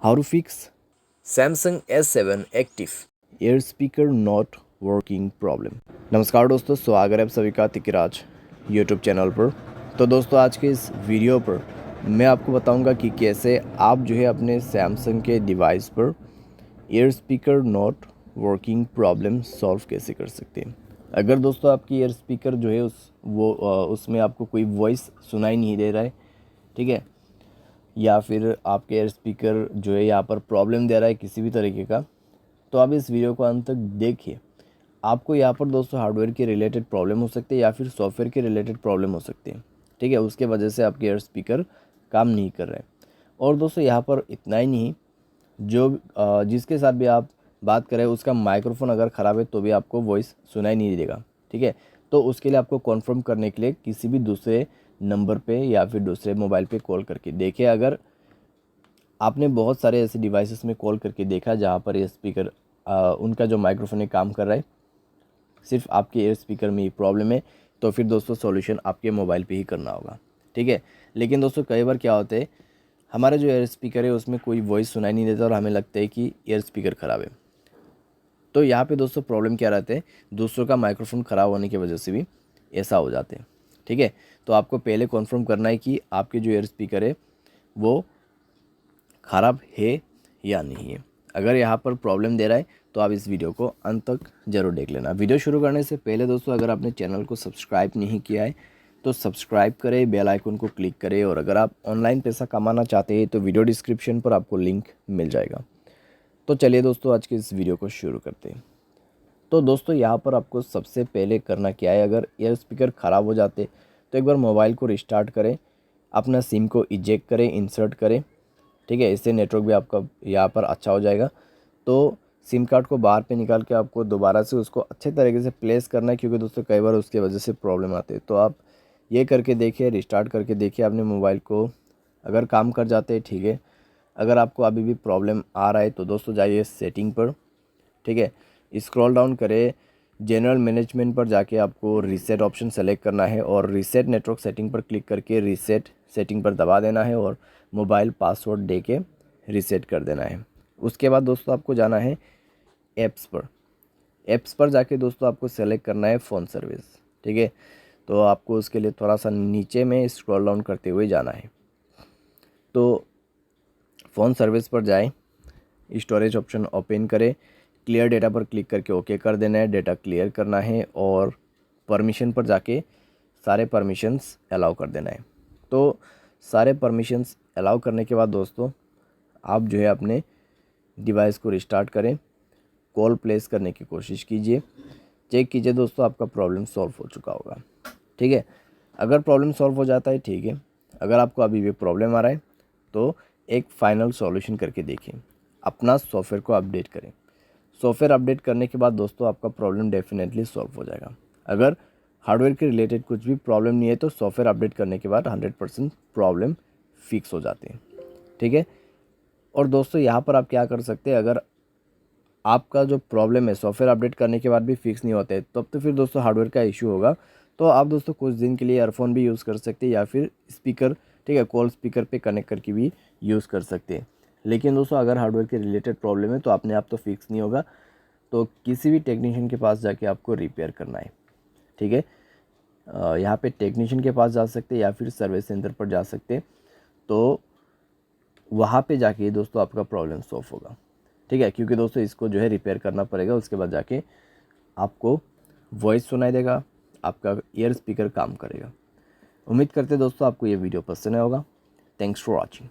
How to fix Samsung S7 Active। Air speaker not working problem. नमस्कार दोस्तों, स्वागत है आप सभी का तिकराज यूट्यूब चैनल पर। तो दोस्तों, आज के इस वीडियो पर मैं आपको बताऊंगा कि कैसे आप जो है अपने सैमसंग के डिवाइस पर air speaker not working problem solve कैसे कर सकते हैं। अगर दोस्तों आपकी एयर स्पीकर जो है उसमें आपको कोई वॉइस सुनाई नहीं दे रहा है, ठीक है, या फिर आपके एयर स्पीकर जो है यहाँ पर प्रॉब्लम दे रहा है किसी भी तरीके का, तो आप इस वीडियो को अंत तक देखिए। आपको यहाँ पर दोस्तों हार्डवेयर के रिलेटेड प्रॉब्लम हो सकती है या फिर सॉफ्टवेयर के रिलेटेड प्रॉब्लम हो सकती है, ठीक है। उसके वजह से आपके एयर स्पीकर काम नहीं कर रहे हैं। और दोस्तों यहाँ पर इतना ही नहीं, जिसके साथ भी आप बात करें उसका माइक्रोफोन अगर ख़राब है तो भी आपको वॉइस सुनाई नहीं देगा, ठीक है। तो उसके लिए आपको कॉन्फर्म करने के लिए किसी भी दूसरे नंबर पे या फिर दूसरे मोबाइल पे कॉल करके देखिए। अगर आपने बहुत सारे ऐसे डिवाइसेस में कॉल करके देखा जहाँ पर ये स्पीकर उनका जो माइक्रोफोन है काम कर रहा है, सिर्फ आपके एयर स्पीकर में ही प्रॉब्लम है, तो फिर दोस्तों सॉल्यूशन आपके मोबाइल पे ही करना होगा, ठीक है। लेकिन दोस्तों कई बार क्या होता है, हमारा जो एयर स्पीकर है उसमें कोई वॉइस सुनाई नहीं देता और हमें लगता है कि एयर स्पीकर ख़राब है। तो यहाँ पे दोस्तों प्रॉब्लम क्या रहता है, दूसरों का माइक्रोफोन ख़राब होने की वजह से भी ऐसा हो जाते हैं, ठीक है। तो आपको पहले कन्फर्म करना है कि आपके जो एयर स्पीकर है वो ख़राब है या नहीं है। अगर यहाँ पर प्रॉब्लम दे रहा है तो आप इस वीडियो को अंत तक ज़रूर देख लेना। वीडियो शुरू करने से पहले दोस्तों, अगर आपने चैनल को सब्सक्राइब नहीं किया है तो सब्सक्राइब करें, बेल आइकन को क्लिक करें, और अगर आप ऑनलाइन पैसा कमाना चाहते हैं तो वीडियो डिस्क्रिप्शन पर आपको लिंक मिल जाएगा। तो चलिए दोस्तों, आज के इस वीडियो को शुरू करते हैं। तो दोस्तों यहाँ पर आपको सबसे पहले करना क्या है, अगर एयर स्पीकर ख़राब हो जाते तो एक बार मोबाइल को रिस्टार्ट करें, अपना सिम को इजेक्ट करें, इंसर्ट करें, ठीक है। इससे नेटवर्क भी आपका यहाँ पर अच्छा हो जाएगा। तो सिम कार्ड को बाहर पे निकाल के आपको दोबारा से उसको अच्छे तरीके से प्लेस करना है, क्योंकि दोस्तों कई बार उसकी वजह से प्रॉब्लम आती है। तो आप ये करके देखिए, रिस्टार्ट करके देखिए अपने मोबाइल को, अगर काम कर जाते हैं ठीक है। अगर आपको अभी भी प्रॉब्लम आ रहा है तो दोस्तों जाइए सेटिंग पर, ठीक है, स्क्रॉल डाउन करें, जनरल मैनेजमेंट पर जाके आपको रीसेट ऑप्शन सेलेक्ट करना है और रीसेट नेटवर्क सेटिंग पर क्लिक करके रीसेट सेटिंग पर दबा देना है और मोबाइल पासवर्ड दे के रीसेट कर देना है। उसके बाद दोस्तों आपको जाना है ऐप्स पर। ऐप्स पर जाके दोस्तों आपको सेलेक्ट करना है फ़ोन सर्विस, ठीक है। तो आपको उसके लिए थोड़ा सा नीचे में स्क्रॉल डाउन करते हुए जाना है। तो फ़ोन सर्विस पर जाएं, स्टोरेज ऑप्शन ओपन करें, क्लियर डेटा पर क्लिक करके ओके कर देना है, डेटा क्लियर करना है और परमिशन पर जाके सारे परमिशंस अलाउ कर देना है। तो सारे परमिशंस अलाउ करने के बाद दोस्तों आप जो है अपने डिवाइस को रिस्टार्ट करें, कॉल प्लेस करने की कोशिश कीजिए, चेक कीजिए दोस्तों आपका प्रॉब्लम सॉल्व हो चुका होगा, ठीक है। अगर प्रॉब्लम सॉल्व हो जाता है ठीक है, अगर आपको अभी भी प्रॉब्लम आ रहा है तो एक फाइनल सॉल्यूशन करके देखिए, अपना सॉफ्टवेयर को अपडेट करें। सॉफ्टवेयर अपडेट करने के बाद दोस्तों आपका प्रॉब्लम डेफिनेटली सॉल्व हो जाएगा। अगर हार्डवेयर के रिलेटेड कुछ भी प्रॉब्लम नहीं है तो सॉफ्टवेयर अपडेट करने के बाद 100% प्रॉब्लम फिक्स हो जाती है, ठीक है। और दोस्तों यहाँ पर आप क्या कर सकते हैं, अगर आपका जो प्रॉब्लम है सॉफ्टवेयर अपडेट करने के बाद भी फिक्स नहीं होता है तब तो फिर दोस्तों हार्डवेयर का इशू होगा। तो आप दोस्तों कुछ दिन के लिए ईयरफोन भी यूज़ कर सकते हैं या फिर स्पीकर, ठीक है, कॉल स्पीकर पे कनेक्ट करके भी यूज़ कर सकते हैं। लेकिन दोस्तों अगर हार्डवेयर के रिलेटेड प्रॉब्लम है तो अपने आप तो फिक्स नहीं होगा, तो किसी भी टेक्नीशियन के पास जाके आपको रिपेयर करना है, ठीक है। यहाँ पे टेक्नीशियन के पास जा सकते हैं या फिर सर्विस सेंटर पर जा सकते हैं। तो वहाँ पे जाके दोस्तों आपका प्रॉब्लम सॉल्व होगा, ठीक है, क्योंकि दोस्तों इसको जो है रिपेयर करना पड़ेगा। उसके बाद जाके आपको वॉइस सुनाई देगा, आपका ईयर स्पीकर काम करेगा। उम्मीद करते हैं दोस्तों आपको ये वीडियो पसंद आया होगा। Thanks for watching.